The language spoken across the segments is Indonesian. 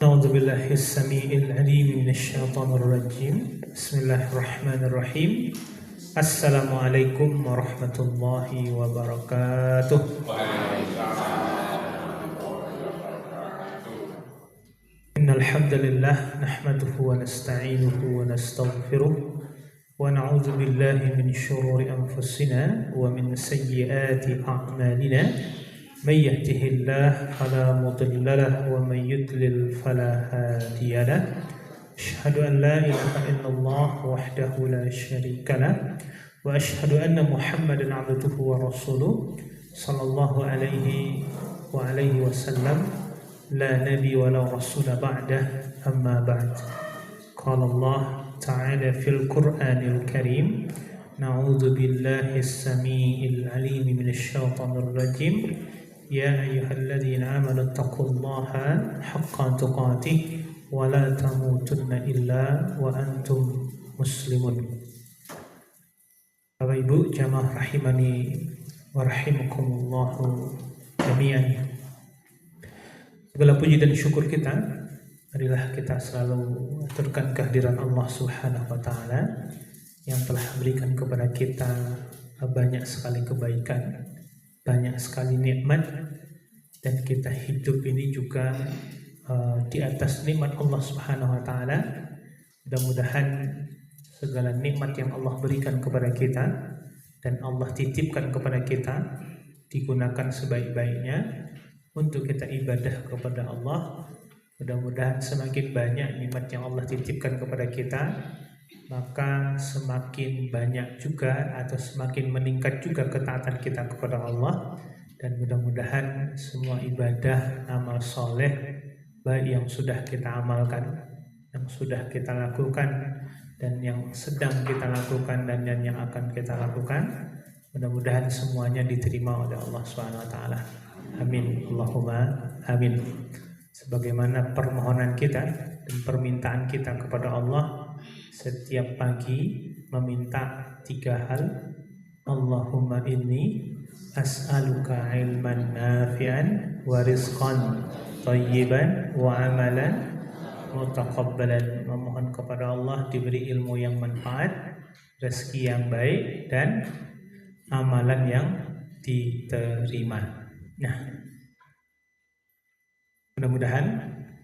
أعوذ بالله السميع العليم من الشيطان الرجيم بسم الله الرحمن الرحيم السلام عليكم ورحمة الله وبركاته إن الحمد لله نحمده ونستعينه ونستغفره ونعوذ بالله من شرور أنفسنا ومن سيئات أعمالنا من يهده الله فلا مضل له ومن يضلل فلا هادي له أشهد أن لا إله إلا الله وحده لا شريك له وأشهد أن محمدا عبده ورسوله صلى الله عليه وسلم لا نبي ولا رسول بعده أما بعد قال الله تعالى في القرآن الكريم نعوذ بالله السميع العليم من الشيطان الرجيم يا أيها الذين آمنوا اتقوا الله حق تقاته ولا تموتن إلا وأنتم مسلمون. Bapak Ibu jamaah rahimani wa rahimakumullahu jami'an. Segala puji dan syukur kita marilah kita selalu aturkan kehadiran Allah Subhanahu wa taala yang telah berikan kepada kita banyak sekali kebaikan, banyak sekali nikmat, dan kita hidup ini juga di atas nikmat Allah Subhanahu wa taala. Mudah-mudahan segala nikmat yang Allah berikan kepada kita dan Allah titipkan kepada kita digunakan sebaik-baiknya untuk kita ibadah kepada Allah. Mudah-mudahan semakin banyak nikmat yang Allah titipkan kepada kita, maka semakin banyak juga atau semakin meningkat juga ketaatan kita kepada Allah. Dan mudah-mudahan semua ibadah, amal soleh, baik yang sudah kita amalkan, yang sudah kita lakukan, dan yang sedang kita lakukan, dan yang akan kita lakukan, mudah-mudahan semuanya diterima oleh Allah SWT. Amin, Allahumma amin. Sebagaimana permohonan kita dan permintaan kita kepada Allah setiap pagi meminta 3 hal. Allahumma inni as'aluka ilman nafi'an wa rizqan thayyiban wa amalan mutaqabbalan. Memohon kepada Allah diberi ilmu yang manfaat, rezeki yang baik, dan amalan yang diterima. Nah, mudah-mudahan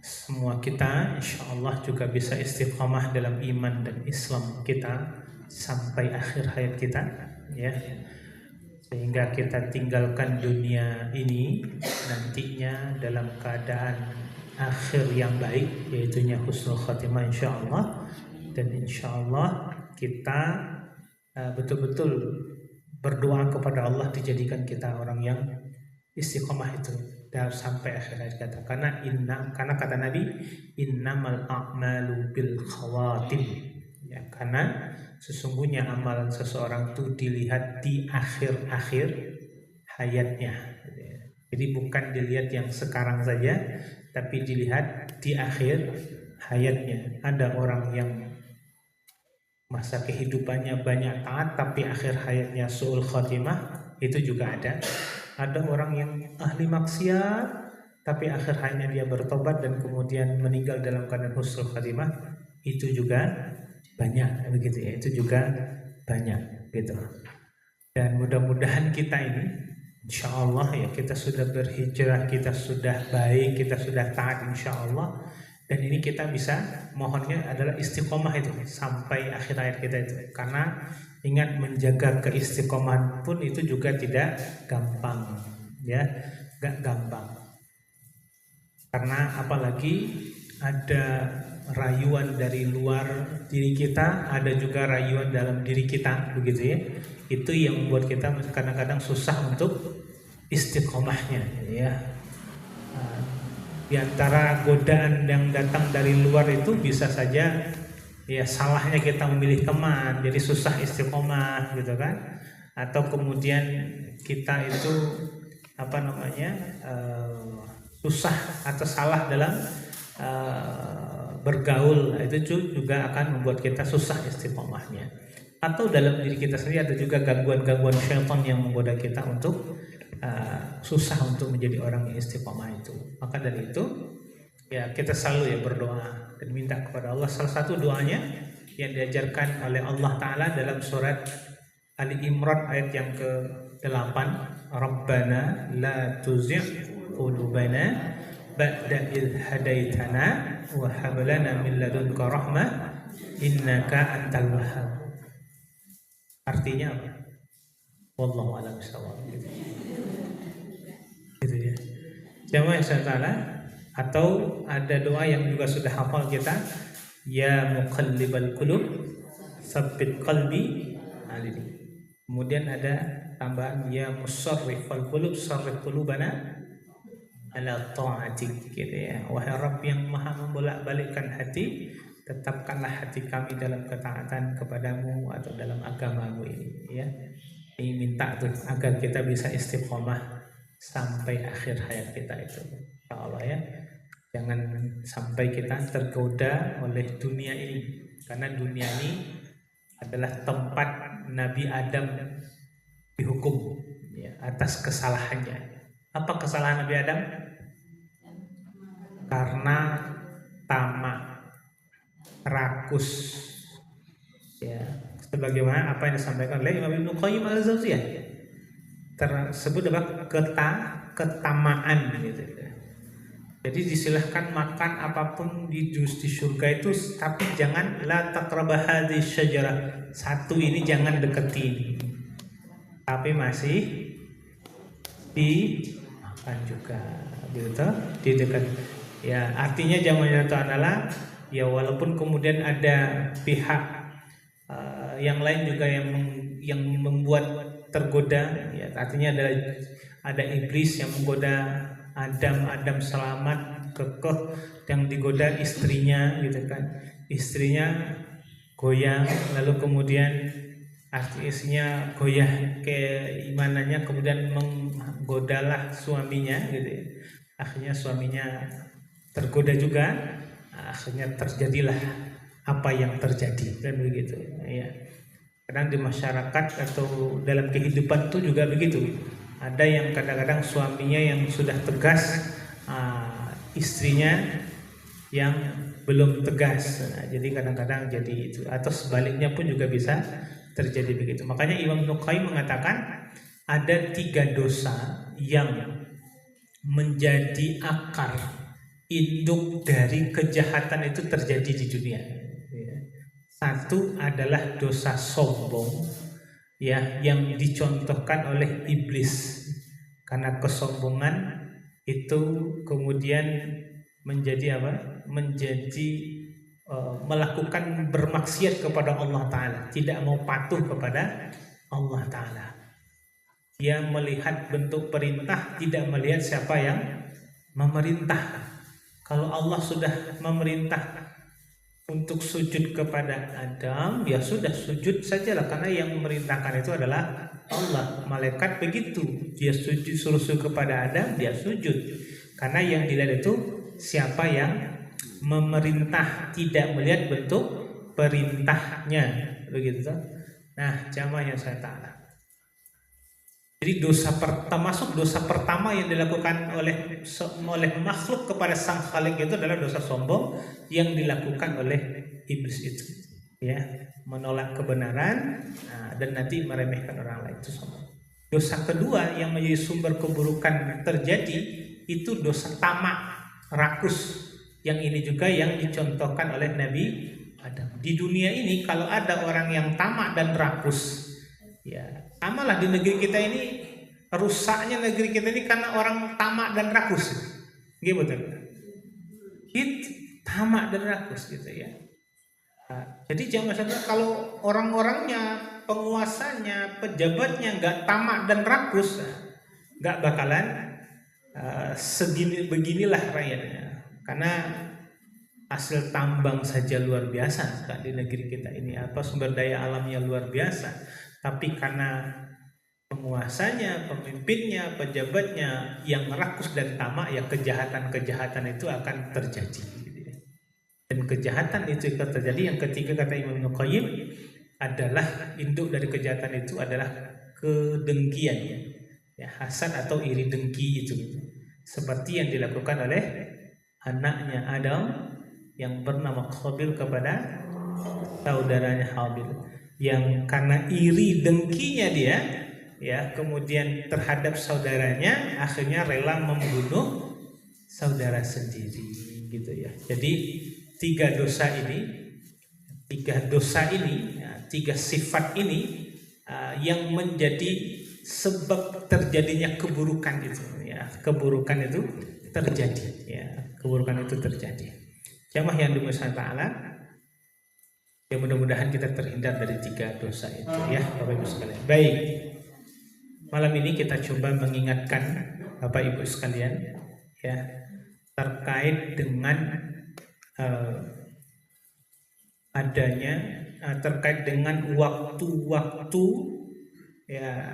semua kita insya Allah juga bisa istiqamah dalam iman dan Islam kita sampai akhir hayat kita, ya, sehingga kita tinggalkan dunia ini nantinya dalam keadaan akhir yang baik, yaitu husnul khatimah insya Allah. Dan insya Allah kita betul-betul berdoa kepada Allah dijadikan kita orang yang istiqamah itu dan sampai akhir hayat kita. Karena kata Nabi, innamal a'malu bil khawatim. Ya, karena sesungguhnya amalan seseorang itu dilihat di akhir-akhir hayatnya. Jadi bukan dilihat yang sekarang saja, tapi dilihat di akhir hayatnya. Ada orang yang masa kehidupannya banyak taat tapi akhir hayatnya su'ul khatimah, itu juga ada. Ada orang yang ahli maksiat tapi akhir hayatnya dia bertobat dan kemudian meninggal dalam keadaan husnul khatimah, itu juga banyak, begitu ya. Itu juga banyak gitu. Dan mudah-mudahan kita ini insya Allah ya, kita sudah berhijrah, kita sudah baik, kita sudah taat insya Allah. Dan ini kita bisa mohonnya adalah istiqomah itu sampai akhir hayat kita itu. Karena ingat, menjaga keistiqomahan pun itu juga tidak gampang, ya, gak gampang. Karena apalagi ada rayuan dari luar diri kita, ada juga rayuan dalam diri kita, begitu ya. Itu yang membuat kita kadang-kadang susah untuk istiqomahnya, ya. Di antara godaan yang datang dari luar itu bisa saja ya salahnya kita memilih teman, jadi susah istiqomah gitu kan. Atau kemudian kita itu susah atau salah dalam bergaul, itu juga akan membuat kita susah istiqomahnya. Atau dalam diri kita sendiri ada juga gangguan-gangguan syaitan yang menggoda kita untuk susah untuk menjadi orang yang istiqomah itu. Maka dari itu Ya, kita selalu ya berdoa dan minta kepada Allah. Salah satu doanya yang diajarkan oleh Allah Ta'ala dalam surat Ali Imran ayat yang ke-8, Rabbana la tuzigh qulubana ba'da idh hadaitana wa hab lana min ladunka rahmah innaka antal wahhab. Artinya apa? Wallahu a'lam bishawab. Gitu ya. Jamaah taala, atau ada doa yang juga sudah hafal kita, ya muqallibal qulub tsabbit qalbi ala dinik. Kemudian ada tambahan ya musarrifal qulub sarrif qulubana ala ta'atik, gitu ya. Wahai Rabb yang maha membolak-balikkan hati, tetapkanlah hati kami dalam ketaatan kepadamu atau dalam agamamu ini, ya. Ini minta tuh agar kita bisa istiqomah sampai akhir hayat kita itu, insya Allah ya. Jangan sampai kita tergoda oleh dunia ini, karena dunia ini adalah tempat Nabi Adam dihukum ya, atas kesalahannya. Apa kesalahan Nabi Adam? Karena tamak, rakus, ya. Sebagaimana apa yang disampaikan oleh Imam Ibnu Qayyim al-Jauziyah, tersebut apa? Ketamaan gitu. Jadi disilahkan makan apapun di surga itu, tapi jangan la taqrabah hadhihi syajarah. Satu ini jangan deketi. Tapi masih dimakan juga, gitu. Di dekat. Ya, artinya jangan adalah ya, walaupun kemudian ada pihak yang lain juga yang membuat tergoda, ya, artinya ada iblis yang menggoda Adam selamat kekeh, yang digoda istrinya, gitu kan. Istrinya goyang, lalu kemudian istrinya goyah keimanannya, kemudian menggodalah suaminya, gitu ya. Akhirnya suaminya tergoda juga, akhirnya terjadilah apa yang terjadi, kan begitu ya. Kadang di masyarakat atau dalam kehidupan itu juga begitu. Ada yang kadang-kadang suaminya yang sudah tegas, istrinya yang belum tegas. Nah, jadi kadang-kadang jadi itu, atau sebaliknya pun juga bisa terjadi begitu. Makanya Imam Ibnu Qayyim mengatakan ada 3 dosa yang menjadi akar induk dari kejahatan itu terjadi di dunia. Satu adalah dosa sombong, ya, yang dicontohkan oleh iblis. Karena kesombongan itu kemudian menjadi apa? Menjadi melakukan bermaksiat kepada Allah Ta'ala, tidak mau patuh kepada Allah Ta'ala. Dia melihat bentuk perintah, tidak melihat siapa yang memerintah. Kalau Allah sudah memerintah untuk sujud kepada Adam, ya sudah, sujud sajalah, karena yang memerintahkan itu adalah Allah. Malaikat begitu, dia sujud, suruh kepada Adam, dia sujud. Karena yang dilihat itu siapa yang memerintah, tidak melihat bentuk perintahnya, begitu. Nah, jamaah yang saya taala. Jadi termasuk dosa pertama yang dilakukan oleh makhluk kepada sang Khalik itu adalah dosa sombong yang dilakukan oleh iblis itu, ya, menolak kebenaran, dan nanti meremehkan orang lain, itu sombong. Dosa kedua yang menjadi sumber keburukan terjadi itu dosa tamak, rakus, yang ini juga yang dicontohkan oleh Nabi Adam. Di dunia ini kalau ada orang yang tamak dan rakus, ya, amalah di negeri kita ini, rusaknya negeri kita ini karena orang tamak dan rakus, gitu betul. Itu tamak dan rakus, gitu ya. Jadi jangan sampai kalau orang-orangnya, penguasanya, pejabatnya nggak tamak dan rakus, nggak bakalan beginilah rakyatnya. Karena hasil tambang saja luar biasa kan di negeri kita ini, apa sumber daya alamnya luar biasa. Tapi karena penguasanya, pemimpinnya, pejabatnya yang rakus dan tamak, ya kejahatan-kejahatan itu akan terjadi. Dan kejahatan itu akan terjadi. Yang ketiga kata Imam Ibnu Qayyim adalah induk dari kejahatan itu adalah kedengkian, ya, hasad atau iri dengki itu, seperti yang dilakukan oleh anaknya Adam yang bernama Qabil kepada saudaranya Habil, yang karena iri dengkinya dia ya kemudian terhadap saudaranya akhirnya rela membunuh saudara sendiri gitu ya. Jadi tiga dosa ini ya, tiga sifat ini yang menjadi sebab terjadinya keburukan itu ya. Keburukan itu terjadi ya, keburukan itu terjadi. Jamaah yang dimuliakan Ta'ala, ya mudah-mudahan kita terhindar dari tiga dosa itu ya Bapak Ibu sekalian. Baik, malam ini kita coba mengingatkan Bapak Ibu sekalian ya terkait dengan terkait dengan waktu-waktu ya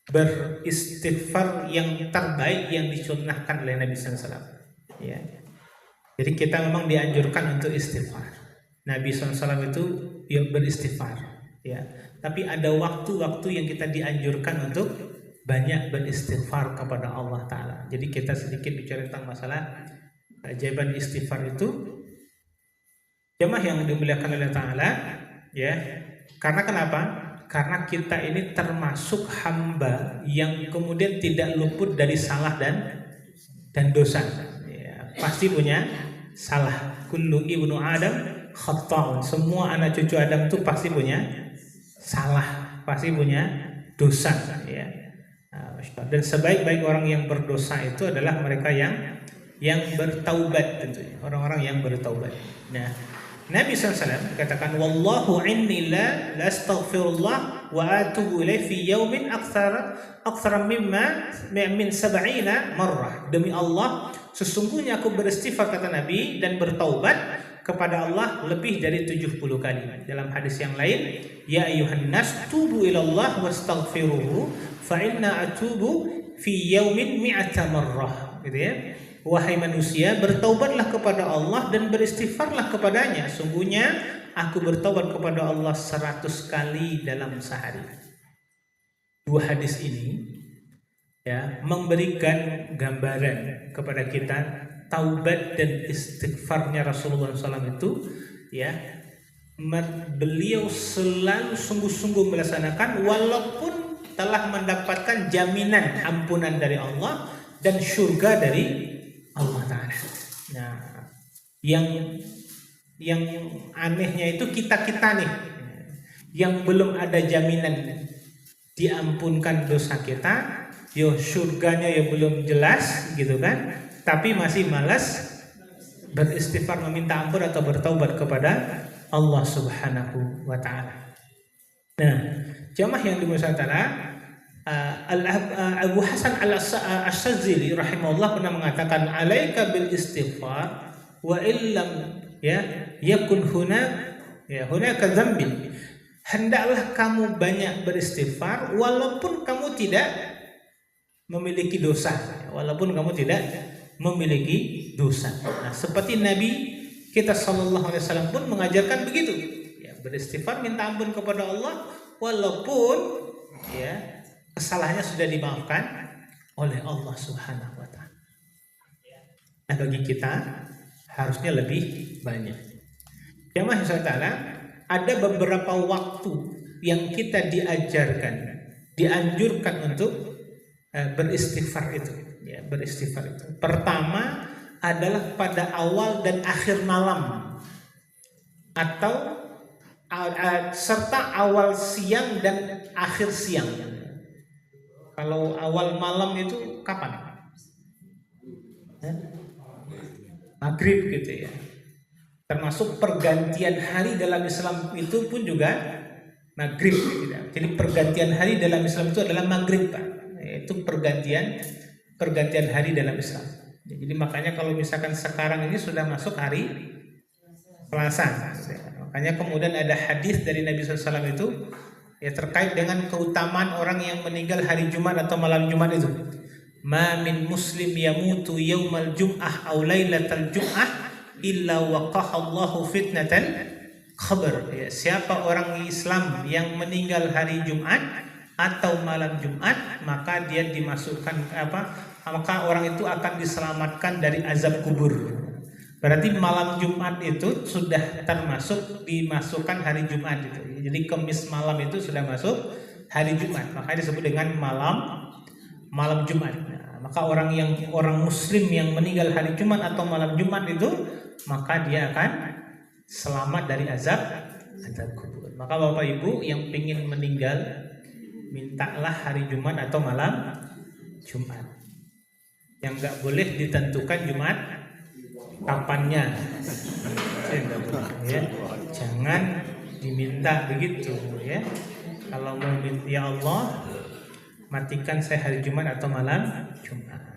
beristighfar yang terbaik yang disunnahkan oleh Nabi SAW ya. Jadi kita memang dianjurkan untuk istighfar. Nabi SAW itu yang beristighfar ya. Tapi ada waktu-waktu yang kita dianjurkan untuk banyak beristighfar kepada Allah Ta'ala. Jadi kita sedikit bicara tentang masalah keajaiban istighfar itu. Jemaah yang dimuliakan oleh Ta'ala ya. Karena kenapa? Karena kita ini termasuk hamba yang kemudian tidak luput dari salah dan dosa ya. Pasti punya salah. Kullu ibnu Adam khata'un. Semua anak cucu Adam itu pasti punya salah, pasti punya dosa ya. Dan sebaik-baik orang yang berdosa itu adalah mereka yang bertaubat tentunya, orang-orang yang bertaubat. Nah, Nabi SAW katakan, wallahu inni la astaghfirullah wa atubu ilaih fi yaumin aktsara min 70 marrah. Demi Allah, sesungguhnya aku beristighfar kata Nabi dan bertaubat kepada Allah lebih dari 70 kali. Dalam hadis yang lain, ya ayuhan nas tubu ilallah wastaghfiruhu fa inna atubu fi yaumin 100 marrah. Gitu ya. Wahai manusia, bertaubatlah kepada Allah dan beristighfarlah kepadanya. Sungguhnya aku bertaubat kepada Allah 100 kali dalam sehari. Dua hadis ini ya memberikan gambaran kepada kita taubat dan istighfarnya Rasulullah SAW itu ya. Beliau selalu sungguh-sungguh melaksanakan walaupun telah mendapatkan jaminan ampunan dari Allah dan surga dari Allah Ta'ala. Nah, yang anehnya itu kita nih yang belum ada jaminan diampunkan dosa kita, yo surganya ya belum jelas gitu kan, tapi masih malas beristighfar meminta ampun atau bertaubat kepada Allah Subhanahu wa Ta'ala. Nah, jamaah yang dimuliakan Ta'ala, Abu Hasan Al-Asyazili rahimahullah pernah mengatakan, alaika bil istighfar wa illam yakun hunaka dzambin. Hendaklah kamu banyak beristighfar walaupun kamu tidak memiliki dosa, Nah, seperti Nabi kita sallallahu alaihi wasallam pun mengajarkan begitu. Ya, beristighfar minta ampun kepada Allah walaupun ya kesalahannya sudah dimaafkan oleh Allah Subhanahu wa Ta'ala. Nah, bagi kita harusnya lebih banyak. Jamaah Ta'ala, ada beberapa waktu yang kita dianjurkan untuk beristighfar itu. Ya, beristighfar itu. Pertama adalah pada awal dan akhir malam, atau serta awal siang dan akhir siang. Kalau awal malam itu kapan? Maghrib gitu ya. Termasuk pergantian hari dalam Islam itu pun juga maghrib gitu. Jadi pergantian hari dalam Islam itu adalah maghrib, Pak. Itu pergantian hari dalam Islam. Jadi makanya kalau misalkan sekarang ini sudah masuk hari Selasa. Makanya kemudian ada hadis dari Nabi SAW itu ya terkait dengan keutamaan orang yang meninggal hari Jumat atau malam Jumat itu. Ma min muslim yamutu yaumal jum'ah aw lailatal jum'ah illa waqahallahu fitnatal qabr. Ya, siapa orang Islam yang meninggal hari Jumat atau malam Jumat, maka dia dimasukkan maka orang itu akan diselamatkan dari azab kubur. Berarti malam Jumat itu sudah termasuk dimasukkan hari Jumat itu. Jadi Kamis malam itu sudah masuk hari Jumat, makanya disebut dengan malam Jumat. Nah, maka orang Muslim yang meninggal hari Jumat atau malam Jumat itu, maka dia akan selamat dari azab kubur. Maka Bapak Ibu yang ingin meninggal, mintalah hari Jumat atau malam Jumat. Yang nggak boleh ditentukan Jumat kapannya, ya. Jangan diminta begitu, ya. Kalau mau minta, ya Allah, matikan saya hari Jumat atau malam Jumat.